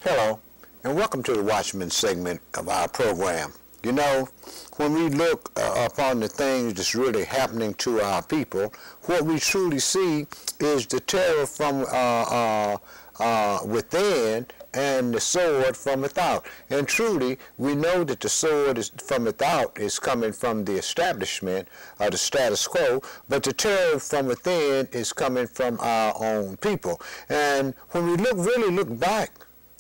Hello, and welcome to the Watchman segment of our program. You know, when we look upon the things that's really happening to our people, what we truly see is the terror from within and the sword from without. And truly, we know that the sword from without is coming from the establishment, the status quo, but the terror from within is coming from our own people. And when we really look back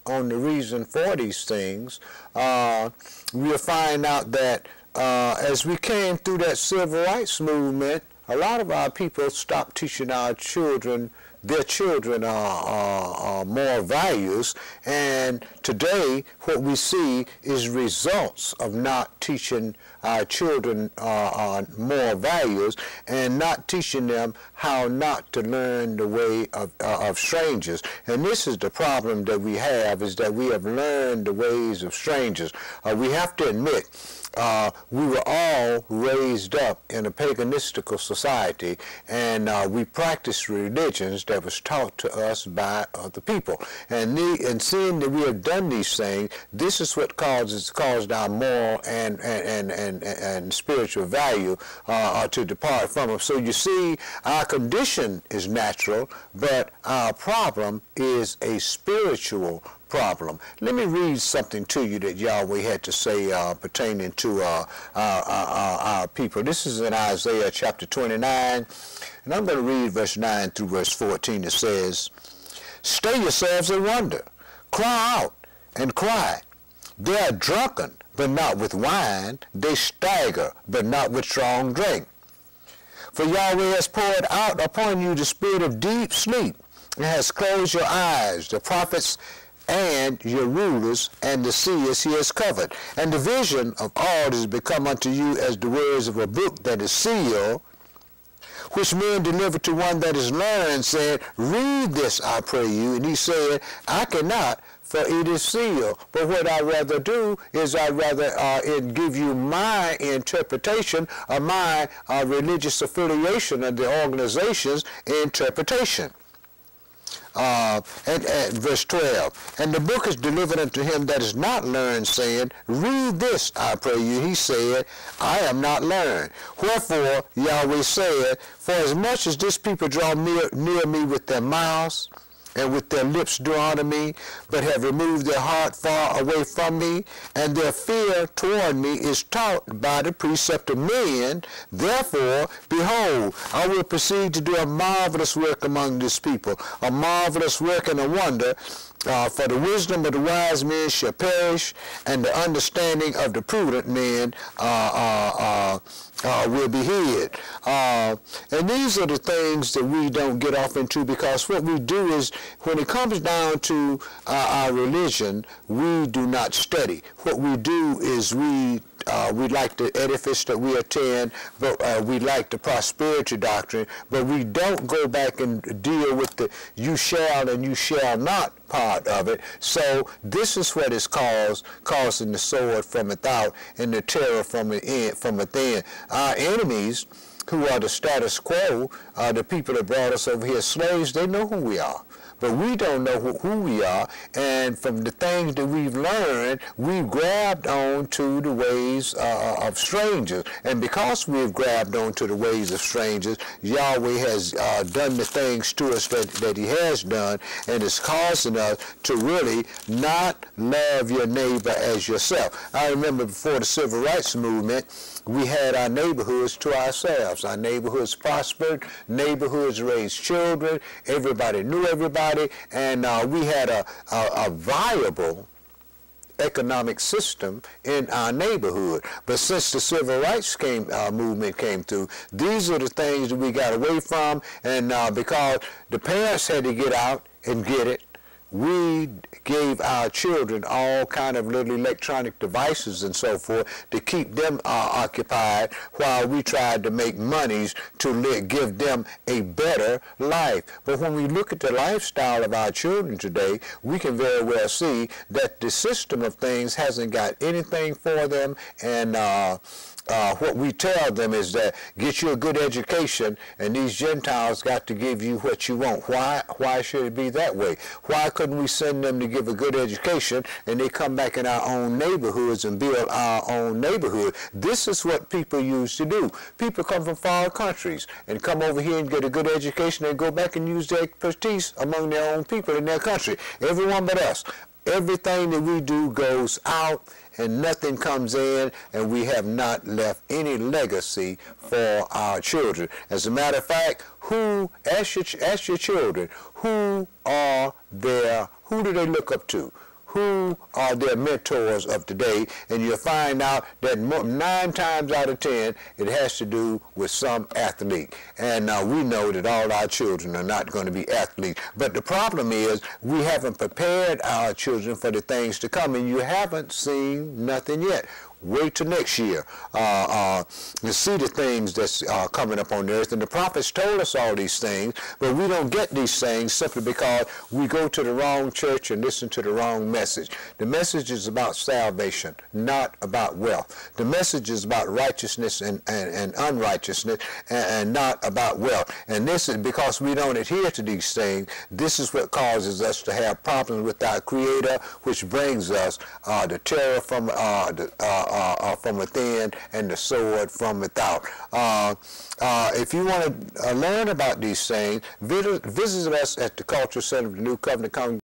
on the reason for these things, we'll find out that as we came through that civil rights movement, a lot of our people stopped teaching our children, their children, moral values, and today what we see is results of not teaching our children moral values and not teaching them how not to learn the way of strangers. And this is the problem that we have, is that we have learned the ways of strangers. We have to admit, we were all raised up in a paganistical society, and we practiced religions that was taught to us by other people. And seeing that we have done these things, this is what caused our moral and spiritual value to depart from them. So you see, our condition is natural, but our problem is a spiritual problem. Let me read something to you that Yahweh had to say pertaining to our people. This is in Isaiah chapter 29, and I'm going to read verse 9 through verse 14. It says, "Stay yourselves and wonder, cry out and cry. They are drunken, but not with wine. They stagger, but not with strong drink. For Yahweh has poured out upon you the spirit of deep sleep, and has closed your eyes. The prophets and your rulers and the seers he has covered. And the vision of all is become unto you as the words of a book that is sealed, which men deliver to one that is learned, saying, Read this, I pray you. And he said, I cannot, for it is sealed. But what I'd rather do is I'd rather give you my interpretation of my religious affiliation of the organization's interpretation. And verse 12, and the book is delivered unto him that is not learned, saying, Read this, I pray you. He said, I am not learned. Wherefore Yahweh said, For as much as this people draw near me with their mouths, and with their lips do honor me, but have removed their heart far away from me, and their fear toward me is taught by the precept of men. Therefore, behold, I will proceed to do a marvelous work among this people, a marvelous work and a wonder, for the wisdom of the wise men shall perish, and the understanding of the prudent men will be hid. And these are the things that we don't get off into, because what we do is, when it comes down to our religion, we do not study. What we do is we like the edifice that we attend, but we like the prosperity doctrine, but we don't go back and deal with the you shall and you shall not part of it. So this is what is causing the sword from without and the terror from within. Our enemies, who are the status quo, the people that brought us over here slaves, they know who we are. But we don't know who we are, and from the things that we've learned, we've grabbed on to the ways of strangers. And because we've grabbed on to the ways of strangers, Yahweh has done the things to us that he has done, and it's causing us to really not love your neighbor as yourself. I remember before the civil rights movement, we had our neighborhoods to ourselves. Our neighborhoods prospered, neighborhoods raised children, everybody knew everybody, and we had a viable economic system in our neighborhood. But since the civil rights movement came through, these are the things that we got away from, and because the parents had to get out and get it, we gave our children all kind of little electronic devices and so forth to keep them occupied while we tried to make monies to give them a better life. But when we look at the lifestyle of our children today, we can very well see that the system of things hasn't got anything for them, and what we tell them is that get you a good education, and these Gentiles got to give you what you want. Why should it be that way? Why couldn't we send them to give a good education and they come back in our own neighborhoods and build our own neighborhood? This is what people used to do. People come from far countries and come over here and get a good education and go back and use their expertise among their own people in their country. Everyone but us. Everything that we do goes out and nothing comes in, and we have not left any legacy for our children. As a matter of fact, ask your children, who do they look up to? Who are their mentors of today? And you'll find out that 9 times out of 10, it has to do with some athlete. And we know that all our children are not going to be athletes. But the problem is we haven't prepared our children for the things to come, and you haven't seen nothing yet. Wait till next year to see the things that's coming up on the earth. And the prophets told us all these things, but we don't get these things simply because we go to the wrong church and listen to the wrong message. The message is about salvation, not about wealth. The message is about righteousness and unrighteousness, and not about wealth. And this is because we don't adhere to these things. This is what causes us to have problems with our Creator, which brings us the terror from within and the sword from without. If you want to learn about these things, visit us at the Cultural Center of the New Covenant Congregation.